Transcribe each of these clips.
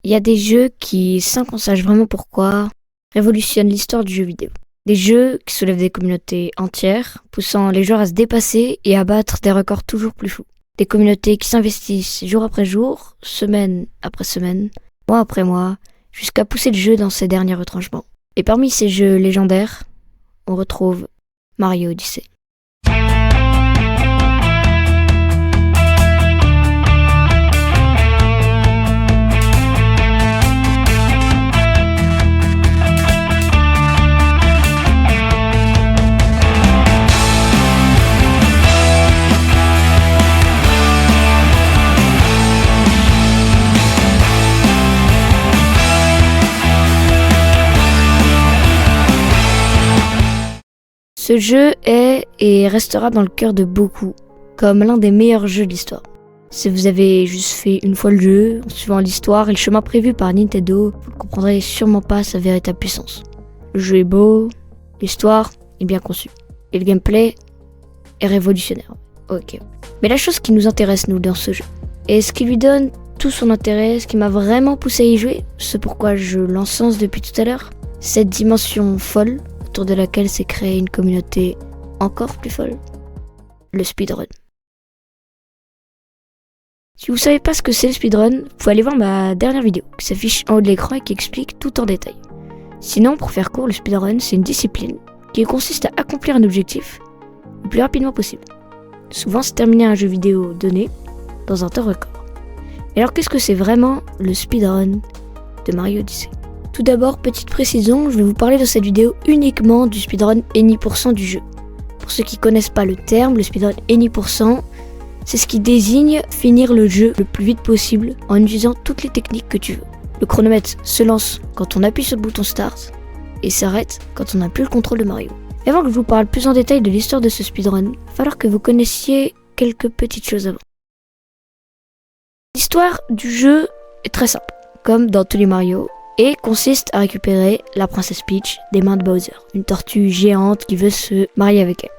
Il y a des jeux qui, sans qu'on sache vraiment pourquoi, révolutionnent l'histoire du jeu vidéo. Des jeux qui soulèvent des communautés entières, poussant les joueurs à se dépasser et à battre des records toujours plus fous. Des communautés qui s'investissent jour après jour, semaine après semaine, mois après mois, jusqu'à pousser le jeu dans ses derniers retranchements. Et parmi ces jeux légendaires, on retrouve Mario Odyssey. Ce jeu est et restera dans le cœur de beaucoup, comme l'un des meilleurs jeux de l'histoire. Si vous avez juste fait une fois le jeu, en suivant l'histoire et le chemin prévu par Nintendo, vous ne comprendrez sûrement pas sa véritable puissance. Le jeu est beau, l'histoire est bien conçue, et le gameplay est révolutionnaire. Ok. Mais la chose qui nous intéresse, nous, dans ce jeu, et ce qui lui donne tout son intérêt, ce qui m'a vraiment poussé à y jouer, ce pourquoi je l'encense depuis tout à l'heure, cette dimension folle, autour de laquelle s'est créée une communauté encore plus folle, le speedrun. Si vous savez pas ce que c'est le speedrun, vous pouvez aller voir ma dernière vidéo qui s'affiche en haut de l'écran et qui explique tout en détail. Sinon, pour faire court, le speedrun, c'est une discipline qui consiste à accomplir un objectif le plus rapidement possible. Souvent, c'est terminer un jeu vidéo donné dans un temps record. Et alors, qu'est-ce que c'est vraiment le speedrun de Mario Odyssey ? Tout d'abord, petite précision, je vais vous parler dans cette vidéo uniquement du speedrun Any% du jeu. Pour ceux qui connaissent pas le terme, le speedrun Any%, c'est ce qui désigne finir le jeu le plus vite possible en utilisant toutes les techniques que tu veux. Le chronomètre se lance quand on appuie sur le bouton Start et s'arrête quand on n'a plus le contrôle de Mario. Et avant que je vous parle plus en détail de l'histoire de ce speedrun, il va falloir que vous connaissiez quelques petites choses avant. L'histoire du jeu est très simple, comme dans tous les Mario, et consiste à récupérer la princesse Peach des mains de Bowser, une tortue géante qui veut se marier avec elle.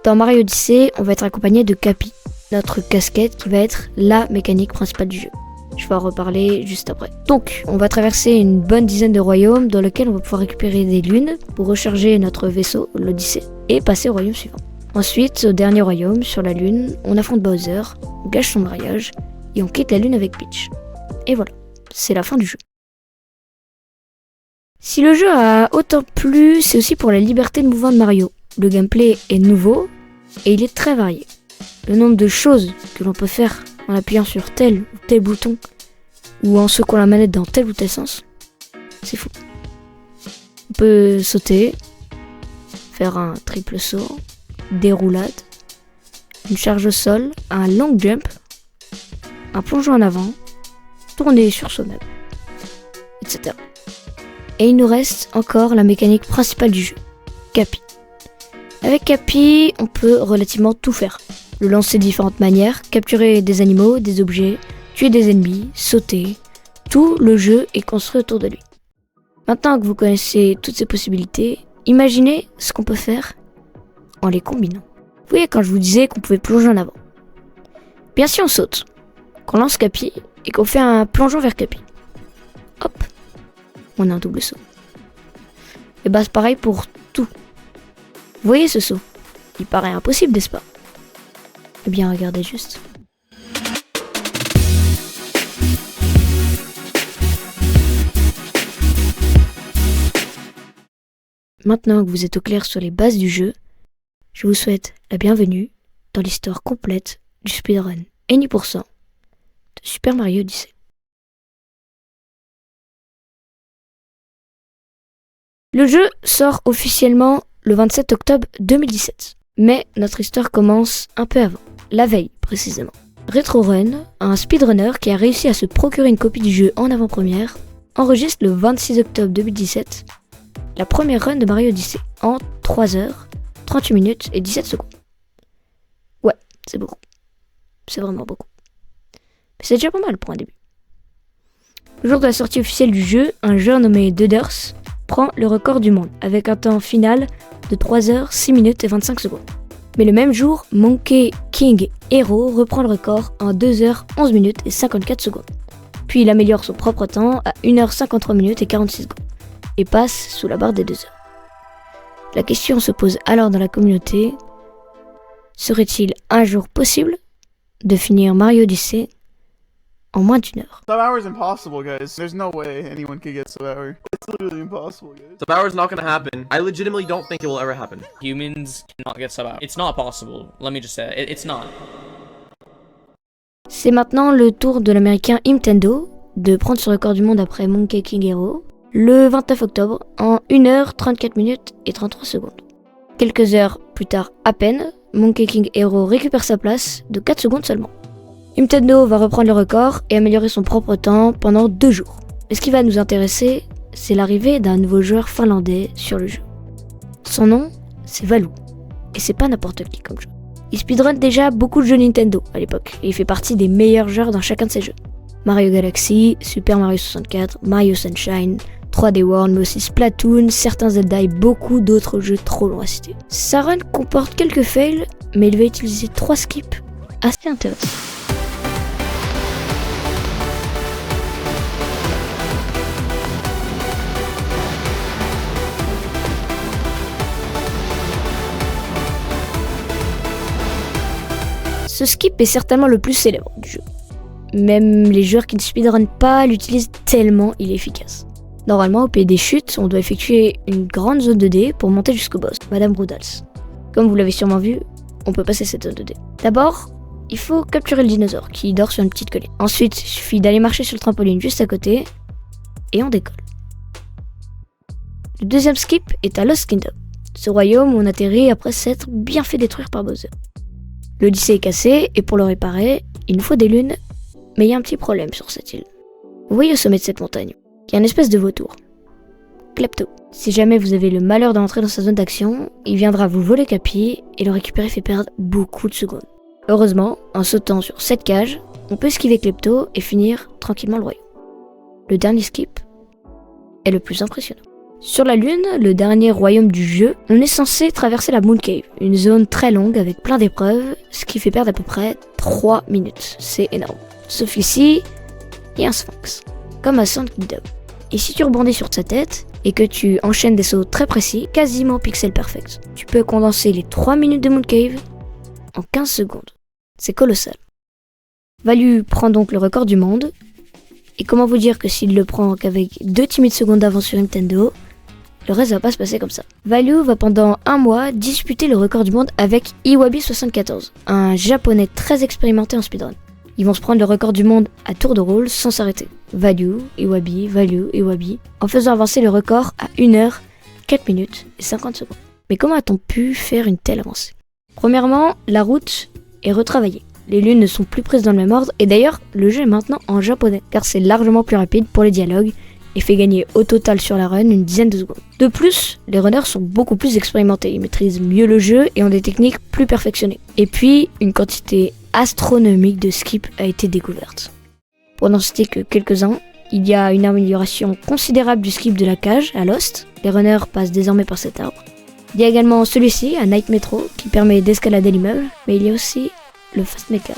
Dans Mario Odyssey, on va être accompagné de Cappy, notre casquette qui va être la mécanique principale du jeu. Je vais en reparler juste après. Donc, on va traverser une bonne dizaine de royaumes dans lesquels on va pouvoir récupérer des lunes pour recharger notre vaisseau, l'Odyssée, et passer au royaume suivant. Ensuite, au dernier royaume, sur la lune, on affronte Bowser, on gâche son mariage, et on quitte la lune avec Peach. Et voilà, c'est la fin du jeu. Si le jeu a autant plu, c'est aussi pour la liberté de mouvement de Mario. Le gameplay est nouveau et il est très varié. Le nombre de choses que l'on peut faire en appuyant sur tel ou tel bouton ou en secouant la manette dans tel ou tel sens, c'est fou. On peut sauter, faire un triple saut, des roulades, une charge au sol, un long jump, un plongeon en avant, tourner sur soi-même, etc. Et il nous reste encore la mécanique principale du jeu, Cappy. Avec Cappy, on peut relativement tout faire. Le lancer de différentes manières, capturer des animaux, des objets, tuer des ennemis, sauter. Tout le jeu est construit autour de lui. Maintenant que vous connaissez toutes ces possibilités, imaginez ce qu'on peut faire en les combinant. Vous voyez quand je vous disais qu'on pouvait plonger en avant. Bien si on saute, qu'on lance Cappy et qu'on fait un plongeon vers Cappy. Hop, on a un double saut. Et bah c'est pareil pour tout. Vous voyez ce saut? Il paraît impossible, n'est-ce pas? Eh bien regardez juste. Maintenant que vous êtes au clair sur les bases du jeu, je vous souhaite la bienvenue dans l'histoire complète du speedrun Any% de Super Mario Odyssey. Le jeu sort officiellement le 27 octobre 2017, mais notre histoire commence un peu avant, la veille précisément. RetroRun, un speedrunner qui a réussi à se procurer une copie du jeu en avant-première, enregistre le 26 octobre 2017 la première run de Mario Odyssey en 3 heures, 38 minutes et 17 secondes. Ouais, c'est beaucoup. C'est vraiment beaucoup. Mais c'est déjà pas mal pour un début. Le jour de la sortie officielle du jeu, un joueur nommé Duders prend le record du monde avec un temps final de 3 heures, 6 minutes et 25 secondes. Mais le même jour, Monkey King Hero reprend le record en 2 heures, 11 minutes et 54 secondes. Puis il améliore son propre temps à 1h53 minutes et 46 secondes et passe sous la barre des 2 heures. La question se pose alors dans la communauté, serait-il un jour possible de finir Mario Odyssey en moins d'1 heure? Sub-hour is impossible, guys. There's no way anyone could get sub-hour. It's literally impossible, guys. Sub-hour is not gonna happen. I legitimately don't think it will ever happen. Humans cannot get sub-hour. It's not possible. Let me just say it. It's not. C'est maintenant le tour de l'américain Nintendo de prendre ce record du monde après Monkey King Hero le 29 octobre en 1h34 minutes et 33 secondes. Quelques heures plus tard à peine, Monkey King Hero récupère sa place de 4 secondes seulement. Nintendo va reprendre le record et améliorer son propre temps pendant 2 jours. Et ce qui va nous intéresser, c'est l'arrivée d'un nouveau joueur finlandais sur le jeu. Son nom, c'est Valou. Et c'est pas n'importe qui comme jeu. Il speedrun déjà beaucoup de jeux Nintendo à l'époque, et il fait partie des meilleurs joueurs dans chacun de ses jeux. Mario Galaxy, Super Mario 64, Mario Sunshine, 3D World, mais aussi Splatoon, certains Zelda et beaucoup d'autres jeux trop longs à citer. Sa run comporte quelques fails, mais il va utiliser 3 skips assez intéressants. Ce skip est certainement le plus célèbre du jeu. Même les joueurs qui ne speedrunnent pas l'utilisent tellement il est efficace. Normalement, au pays des chutes, on doit effectuer une grande zone 2D pour monter jusqu'au boss, Madame Broodals. Comme vous l'avez sûrement vu, on peut passer cette zone 2D. D'abord, il faut capturer le dinosaure qui dort sur une petite colline. Ensuite, il suffit d'aller marcher sur le trampoline juste à côté et on décolle. Le deuxième skip est à Lost Kingdom, ce royaume où on atterrit après s'être bien fait détruire par Bowser. L'Odyssée est cassée et pour le réparer, il nous faut des lunes, mais il y a un petit problème sur cette île. Vous voyez au sommet de cette montagne, il y a une espèce de vautour. Klepto. Si jamais vous avez le malheur d'entrer dans sa zone d'action, il viendra vous voler Capi et le récupérer fait perdre beaucoup de secondes. Heureusement, en sautant sur cette cage, on peut esquiver Klepto et finir tranquillement le royaume. Le dernier skip est le plus impressionnant. Sur la Lune, le dernier royaume du jeu, on est censé traverser la Moon Cave, une zone très longue avec plein d'épreuves, ce qui fait perdre à peu près 3 minutes. C'est énorme. Sauf ici, il y a un sphinx, comme à Sand Kingdom. Et si tu rebondis sur sa tête, et que tu enchaînes des sauts très précis, quasiment pixel perfect, tu peux condenser les 3 minutes de Moon Cave en 15 secondes. C'est colossal. Value prend donc le record du monde, et comment vous dire que s'il le prend qu'avec 2 timides secondes d'avance sur Nintendo, le reste va pas se passer comme ça. Value va pendant 1 mois disputer le record du monde avec Iwabi74, un japonais très expérimenté en speedrun. Ils vont se prendre le record du monde à tour de rôle sans s'arrêter. Value, Iwabi, en faisant avancer le record à 1 heure, 4 minutes et 50 secondes. Mais comment a-t-on pu faire une telle avancée? Premièrement, la route est retravaillée. Les lunes ne sont plus prises dans le même ordre et d'ailleurs, le jeu est maintenant en japonais car c'est largement plus rapide pour les dialogues et fait gagner au total sur la run une dizaine de secondes. De plus, les runners sont beaucoup plus expérimentés, ils maîtrisent mieux le jeu et ont des techniques plus perfectionnées. Et puis, une quantité astronomique de skips a été découverte. Pour n'en citer que quelques-uns, il y a une amélioration considérable du skip de la cage à Lost, les runners passent désormais par cet arbre. Il y a également celui-ci, à Night Metro, qui permet d'escalader l'immeuble, mais il y a aussi le Fast Mecha.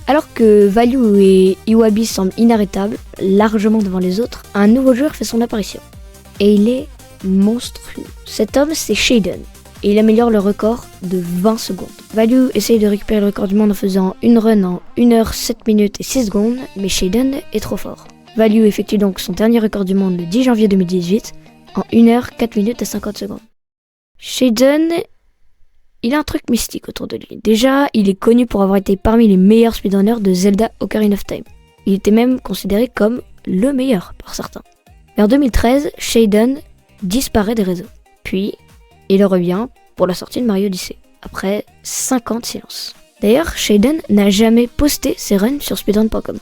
Alors que Value et Iwabi semblent inarrêtables, largement devant les autres, un nouveau joueur fait son apparition. Et il est monstrueux. Cet homme, c'est Shaden, et il améliore le record de 20 secondes. Value essaye de récupérer le record du monde en faisant une run en 1 heure 7 minutes et 6 secondes, mais Shaden est trop fort. Value effectue donc son dernier record du monde le 10 janvier 2018 en 1 heure 4 minutes et 50 secondes. Shaden, il a un truc mystique autour de lui. Déjà, il est connu pour avoir été parmi les meilleurs speedrunners de Zelda Ocarina of Time. Il était même considéré comme le meilleur par certains. Mais en 2013, Shaden disparaît des réseaux. Puis, il revient pour la sortie de Mario Odyssey, après 5 ans de silence. D'ailleurs, Shaden n'a jamais posté ses runs sur speedrun.com.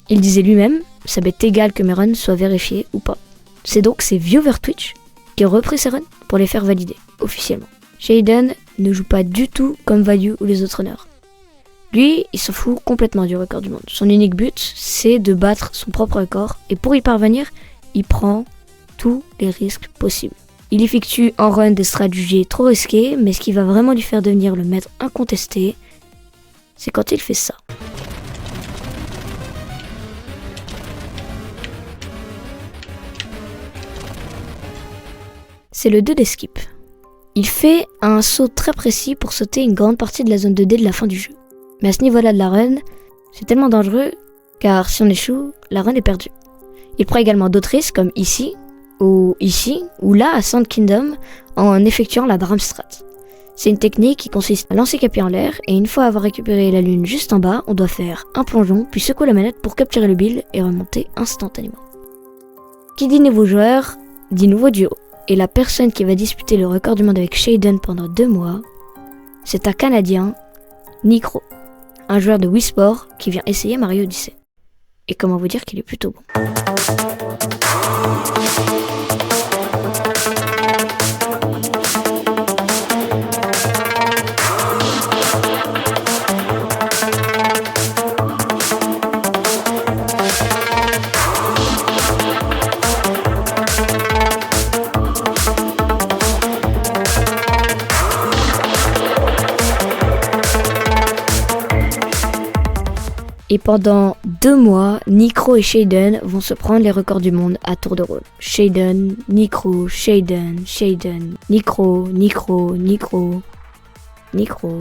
Il disait lui-même, ça m'est égal que mes runs soient vérifiés ou pas. C'est donc ses viewers Twitch qui ont repris ses runs pour les faire valider, officiellement. Shaden ne joue pas du tout comme Value ou les autres runners. Lui, il s'en fout complètement du record du monde. Son unique but, c'est de battre son propre record. Et pour y parvenir, il prend tous les risques possibles. Il effectue en run des strats jugés trop risqués, mais ce qui va vraiment lui faire devenir le maître incontesté, c'est quand il fait ça. C'est le 2D skip. Il fait un saut très précis pour sauter une grande partie de la zone 2D de la fin du jeu. Mais à ce niveau-là de la run, c'est tellement dangereux, car si on échoue, la run est perdue. Il prend également d'autres risques, comme ici, ou là, à Sand Kingdom, en effectuant la Drum Strat. C'est une technique qui consiste à lancer Capi en l'air, et une fois avoir récupéré la lune juste en bas, on doit faire un plongeon, puis secouer la manette pour capturer le build et remonter instantanément. Qui dit nouveau joueur, dit nouveau duo. Et la personne qui va disputer le record du monde avec Shaden pendant 2 mois, c'est un Canadien, Nikro, un joueur de Wii Sport qui vient essayer Mario Odyssey. Et comment vous dire qu'il est plutôt bon. Et pendant 2 mois, Nikro et Shaden vont se prendre les records du monde à tour de rôle. Shaden, Nikro, Shaden, Shaden, Nikro, Nikro, Nikro, Nikro.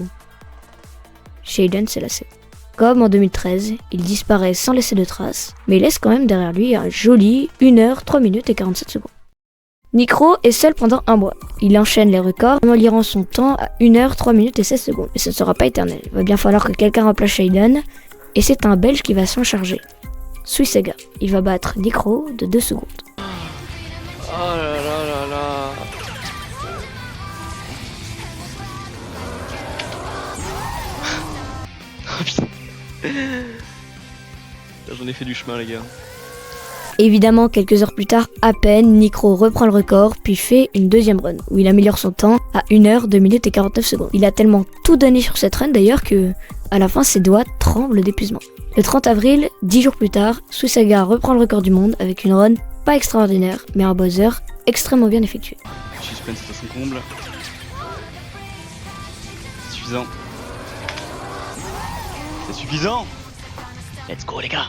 Shaden s'est lassé. Comme en 2013, il disparaît sans laisser de traces, mais il laisse quand même derrière lui un joli 1 heure, 3 minutes et 47 secondes. Nikro est seul pendant 1 mois. Il enchaîne les records en liant son temps à 1 heure, 3 minutes et 16 secondes. Mais ce ne sera pas éternel. Il va bien falloir que quelqu'un remplace Shaden. Et c'est un Belge qui va s'en charger. Suisega. Il va battre Nikro de 2 secondes. Oh là là là là. Oh putain. J'en ai fait du chemin les gars. Évidemment, quelques heures plus tard, à peine, Nikro reprend le record, puis fait une deuxième run, où il améliore son temps à 1 heure, 2 minutes et 49 secondes. Il a tellement tout donné sur cette run d'ailleurs que, à la fin, ses doigts tremblent d'épuisement. Le 30 avril, 10 jours plus tard, Suisega reprend le record du monde avec une run pas extraordinaire, mais un buzzer extrêmement bien effectué. Le suspense est à son comble. C'est suffisant. C'est suffisant. Let's go les gars.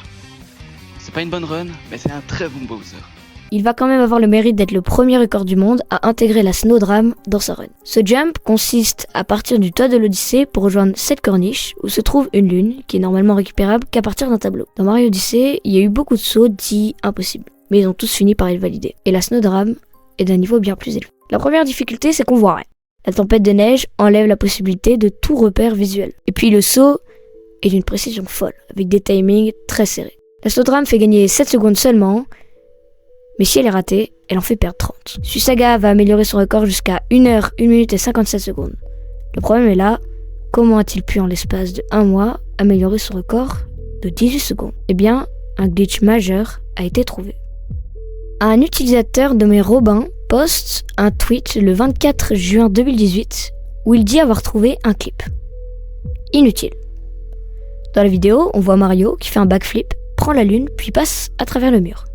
C'est pas une bonne run, mais c'est un très bon Bowser. Il va quand même avoir le mérite d'être le premier record du monde à intégrer la Snowdram dans sa run. Ce jump consiste à partir du toit de l'Odyssée pour rejoindre cette corniche où se trouve une lune qui est normalement récupérable qu'à partir d'un tableau. Dans Mario Odyssey, il y a eu beaucoup de sauts dits impossibles, mais ils ont tous fini par être validés. Et la Snowdram est d'un niveau bien plus élevé. La première difficulté, c'est qu'on voit rien. La tempête de neige enlève la possibilité de tout repère visuel. Et puis le saut est d'une précision folle, avec des timings très serrés. La Snowdram fait gagner 7 secondes seulement, mais si elle est ratée, elle en fait perdre 30. Suisega va améliorer son record jusqu'à 1 heure, 1 minute et 57 secondes. Le problème est là, comment a-t-il pu en l'espace de 1 mois améliorer son record de 18 secondes? Eh bien, un glitch majeur a été trouvé. Un utilisateur nommé Robin poste un tweet le 24 juin 2018 où il dit avoir trouvé un clip. Inutile. Dans la vidéo, on voit Mario qui fait un backflip, prend la lune puis passe à travers le mur.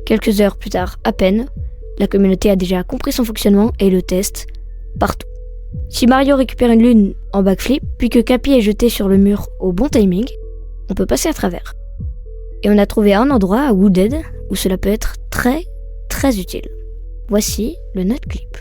Quelques heures plus tard, à peine, la communauté a déjà compris son fonctionnement et le teste partout. Si Mario récupère une lune en backflip, puis que Capi est jeté sur le mur au bon timing, on peut passer à travers. Et on a trouvé un endroit à Wooded où cela peut être très très utile. Voici le note clip.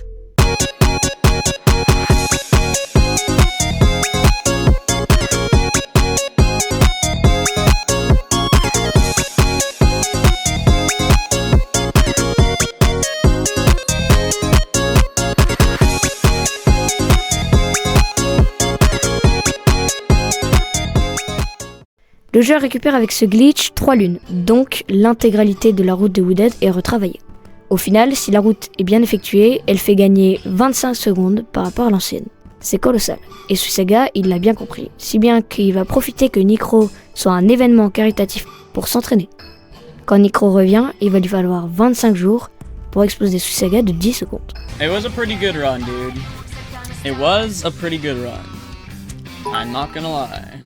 Le joueur récupère avec ce glitch 3 lunes, donc l'intégralité de la route de Wooded est retravaillée. Au final, si la route est bien effectuée, elle fait gagner 25 secondes par rapport à l'ancienne. C'est colossal. Et Suisega, il l'a bien compris, si bien qu'il va profiter que Nikro soit un événement caritatif pour s'entraîner. Quand Nikro revient, il va lui falloir 25 jours pour exploser Suisega de 10 secondes. It was a pretty good run, dude. It was a pretty good run. I'm not gonna lie.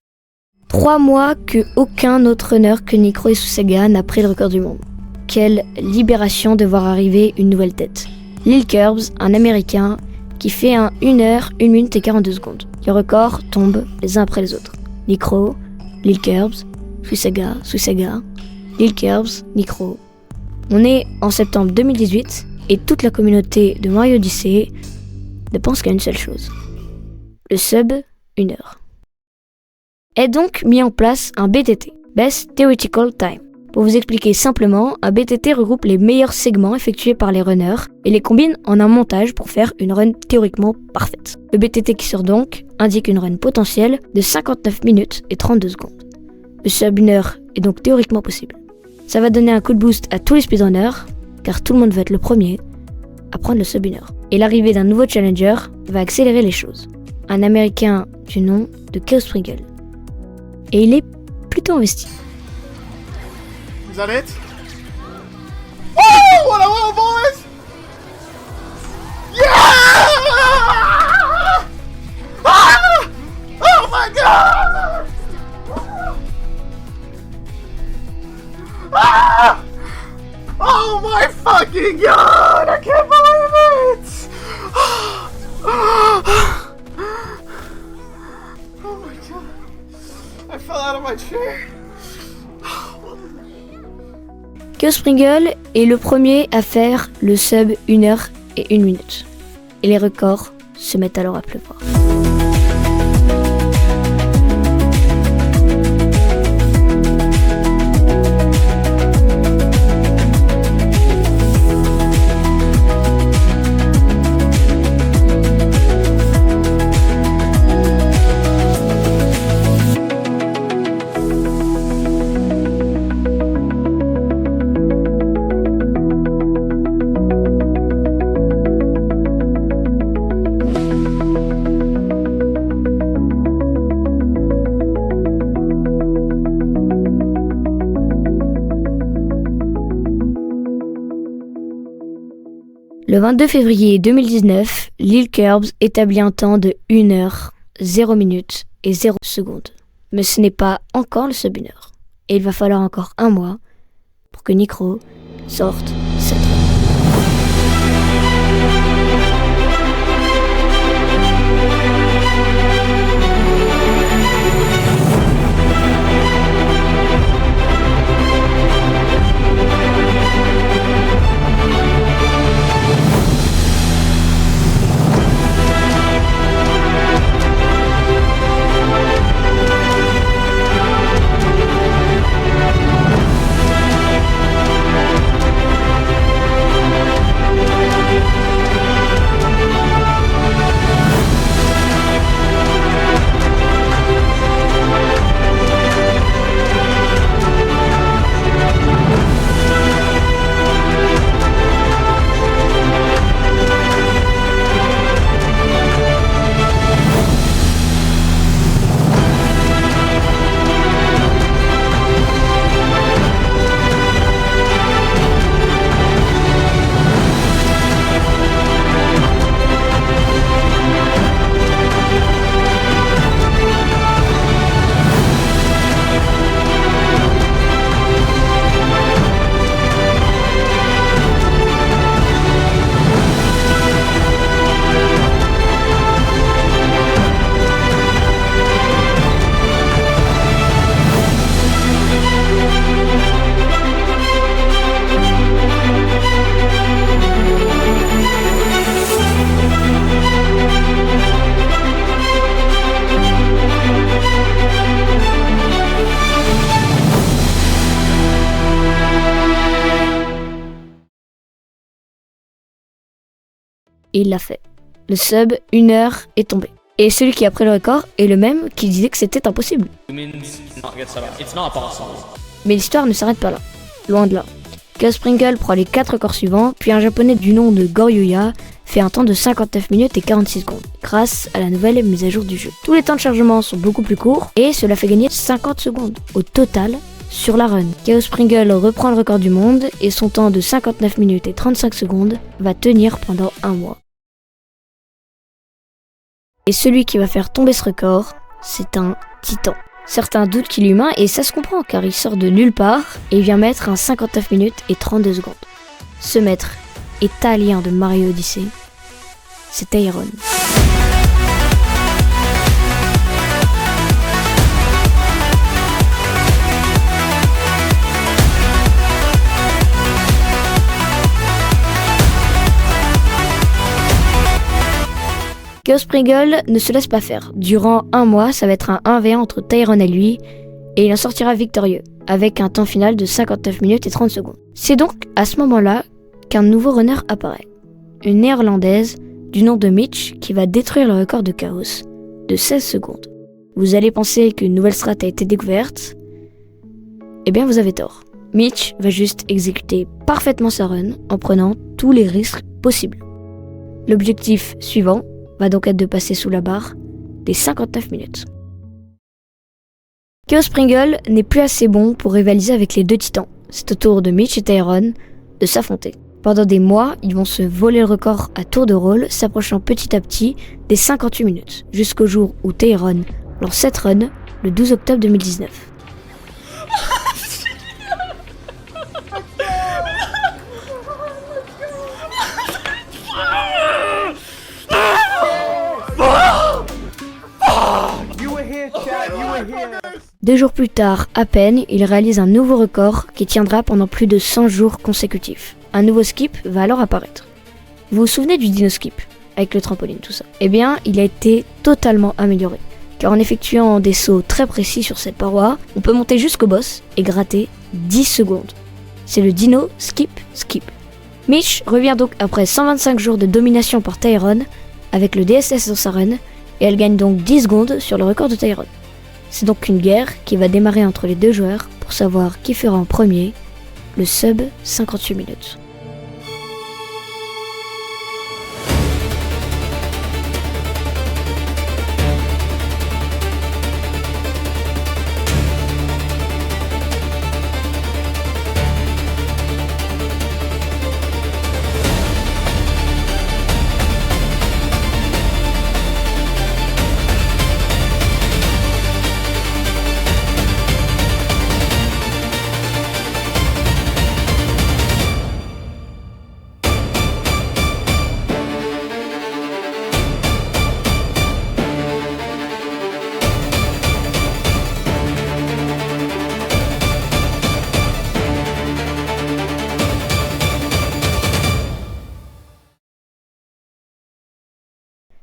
3 mois que aucun autre runner que Nikro et Susaga n'a pris le record du monde. Quelle libération de voir arriver une nouvelle tête. Lil Curbs, un américain qui fait un 1 heure, 1 minute et 42 secondes. Les records tombent les uns après les autres. Nikro, Lil Curbs, Susaga, Lil Curbs, Nikro. On est en septembre 2018 et toute la communauté de Mario Odyssey ne pense qu'à une seule chose. Le sub 1 heure. Est donc mis en place un BTT, Best Theoretical Time. Pour vous expliquer simplement, un BTT regroupe les meilleurs segments effectués par les runners et les combine en un montage pour faire une run théoriquement parfaite. Le BTT qui sort donc indique une run potentielle de 59 minutes et 32 secondes. Le sub 1 heure est donc théoriquement possible. Ça va donner un coup de boost à tous les speedrunners, car tout le monde va être le premier à prendre le sub 1 heure. Et l'arrivée d'un nouveau challenger va accélérer les choses. Un américain du nom de Chaos Sprinkle. Et il est plutôt investi. Is that it? Oh, what a little boys! Yeah! Ah! Oh my god! Ah! Oh my fucking god! I can't believe it! Oh my god! I fell out of my chair. Chaos Sprinkle est le premier à faire le sub 1 heure et 1 minute. Et les records se mettent alors à pleuvoir. Le 22 février 2019, Lil Curbs établit un temps de 1 heure, 0 minutes et 0 secondes. Mais ce n'est pas encore le sub 1 heure. Et il va falloir encore 1 mois pour que Nikro sorte cette run. Et il l'a fait. Le sub 1 heure est tombé. Et celui qui a pris le record est le même qui disait que c'était impossible. Mais l'histoire ne s'arrête pas là. Loin de là. Chaos Sprinkle prend les 4 records suivants, puis un japonais du nom de Goryuya fait un temps de 59 minutes et 46 secondes, grâce à la nouvelle mise à jour du jeu. Tous les temps de chargement sont beaucoup plus courts, et cela fait gagner 50 secondes au total sur la run. Chaos Sprinkle reprend le record du monde, et son temps de 59 minutes et 35 secondes va tenir pendant 1 mois. Et celui qui va faire tomber ce record, c'est un titan. Certains doutent qu'il est humain et ça se comprend car il sort de nulle part et il vient mettre un 59 minutes et 32 secondes. Ce maître italien de Mario Odyssey, c'est Tyrone. Chaos Pringle ne se laisse pas faire. Durant un mois, ça va être un 1v1 entre Tyrone et lui, et il en sortira victorieux, avec un temps final de 59 minutes et 30 secondes. C'est donc à ce moment-là qu'un nouveau runner apparaît. Une néerlandaise du nom de Mitch qui va détruire le record de Chaos de 16 secondes. Vous allez penser qu'une nouvelle strat a été découverte. Eh bien vous avez tort. Mitch va juste exécuter parfaitement sa run en prenant tous les risques possibles. L'objectif suivant va donc être de passer sous la barre des 59 minutes. Chaos Pringle n'est plus assez bon pour rivaliser avec les deux titans. C'est au tour de Mitch et Tyrone de s'affronter. Pendant des mois, ils vont se voler le record à tour de rôle, s'approchant petit à petit des 58 minutes, jusqu'au jour où Tyrone lance cette run le 12 octobre 2019. Deux jours plus tard, à peine, il réalise un nouveau record qui tiendra pendant plus de 100 jours consécutifs. Un nouveau skip va alors apparaître. Vous vous souvenez du dino skip, avec le trampoline, tout ça? Eh bien, il a été totalement amélioré. Car en effectuant des sauts très précis sur cette paroi, on peut monter jusqu'au boss et gratter 10 secondes. C'est le dino skip skip. Mitch revient donc après 125 jours de domination par Tyrone, avec le DSS dans sa run, et elle gagne donc 10 secondes sur le record de Tyrone. C'est donc une guerre qui va démarrer entre les deux joueurs pour savoir qui fera en premier le sub 58 minutes.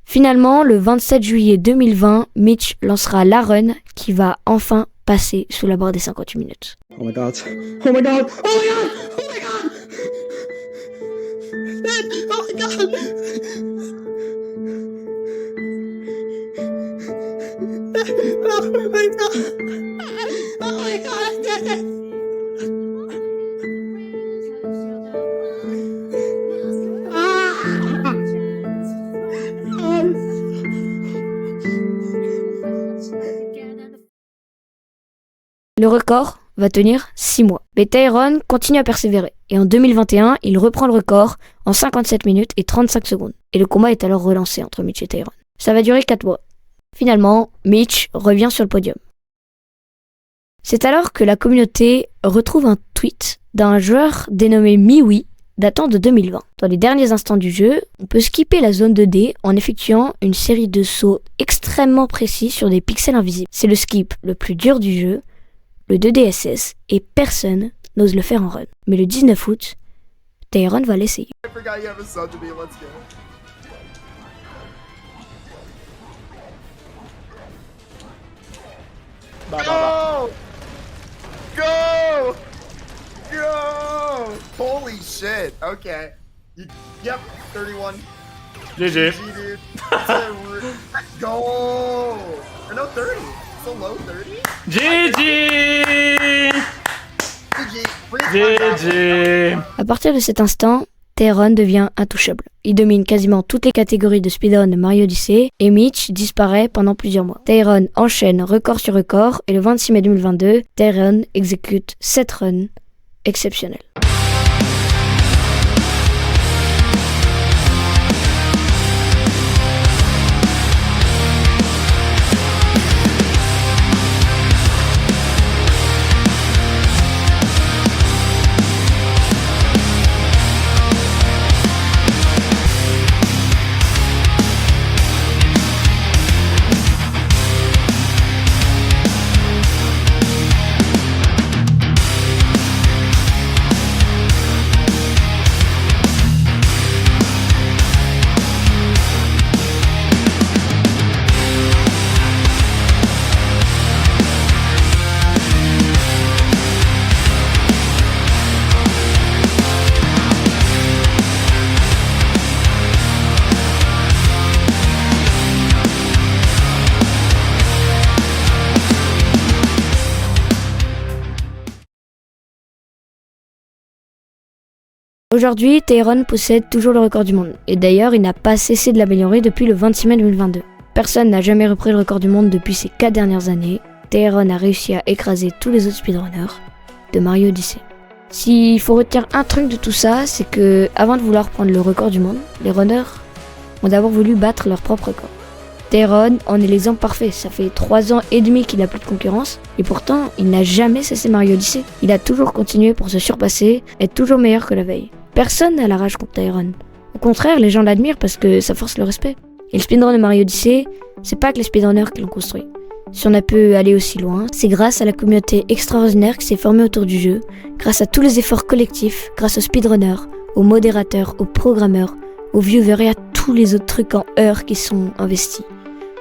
Finalement, le 27 juillet 2020, Mitch lancera la run qui va enfin passer sous la barre des 58 minutes. Oh my god. Oh my god. Oh my god. Oh my god. Oh my god. Oh my god. Oh my god. Le record va tenir 6 mois. Mais Tyrone continue à persévérer. Et en 2021, il reprend le record en 57 minutes et 35 secondes. Et le combat est alors relancé entre Mitch et Tyrone. Ça va durer 4 mois. Finalement, Mitch revient sur le podium. C'est alors que la communauté retrouve un tweet d'un joueur dénommé Miwi datant de 2020. Dans les derniers instants du jeu, on peut skipper la zone 2D en effectuant une série de sauts extrêmement précis sur des pixels invisibles. C'est le skip le plus dur du jeu, le 2DSS, et personne n'ose le faire en run. Mais le 19 août, Tyrone va l'essayer. I forgot you have a son to be. Let's go. Go! Go! Go! Holy shit. Okay. Yep, 31. GG. dude. Let's go! Or no, 30. So low, 30? GG. GG. GG. À partir de cet instant, Tyrone devient intouchable. Il domine quasiment toutes les catégories de speedrun de Mario Odyssey et Mitch disparaît pendant plusieurs mois. Tyrone enchaîne record sur record et le 26 mai 2022, Tyrone exécute 7 runs exceptionnels. Aujourd'hui, Tyrone possède toujours le record du monde, et d'ailleurs il n'a pas cessé de l'améliorer depuis le 26 mai 2022. Personne n'a jamais repris le record du monde depuis ces 4 dernières années. Tyrone a réussi à écraser tous les autres speedrunners de Mario Odyssey. S'il faut retenir un truc de tout ça, c'est que avant de vouloir prendre le record du monde, les runners ont d'abord voulu battre leur propre record. Tyrone en est l'exemple parfait, ça fait 3 ans et demi qu'il n'a plus de concurrence, et pourtant il n'a jamais cessé Mario Odyssey. Il a toujours continué pour se surpasser, être toujours meilleur que la veille. Personne n'a la rage contre Tyrone. Au contraire, les gens l'admirent parce que ça force le respect. Et le speedrun de Mario Odyssey, c'est pas que les speedrunners qui l'ont construit. Si on a pu aller aussi loin, c'est grâce à la communauté extraordinaire qui s'est formée autour du jeu, grâce à tous les efforts collectifs, grâce aux speedrunners, aux modérateurs, aux programmeurs, aux viewers et à tous les autres trucs en heures qui sont investis.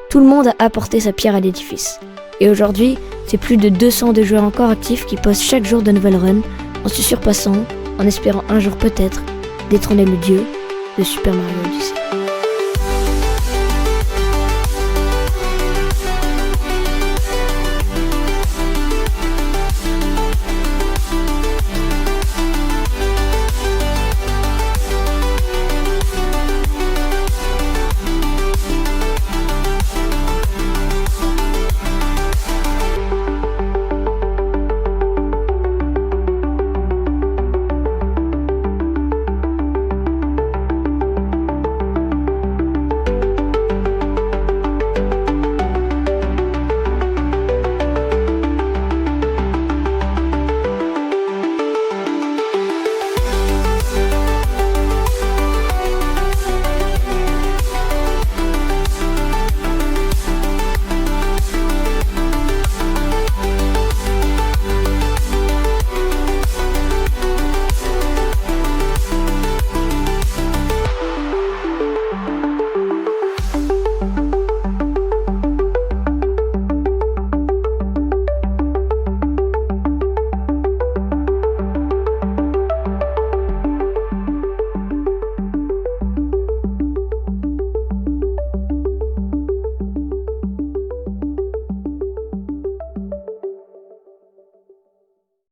Tout le monde a apporté sa pierre à l'édifice. Et aujourd'hui, c'est plus de 200 de joueurs encore actifs qui postent chaque jour de nouvelles runs, en se surpassant, en espérant un jour peut-être détrôner le dieu de Super Mario Odyssey.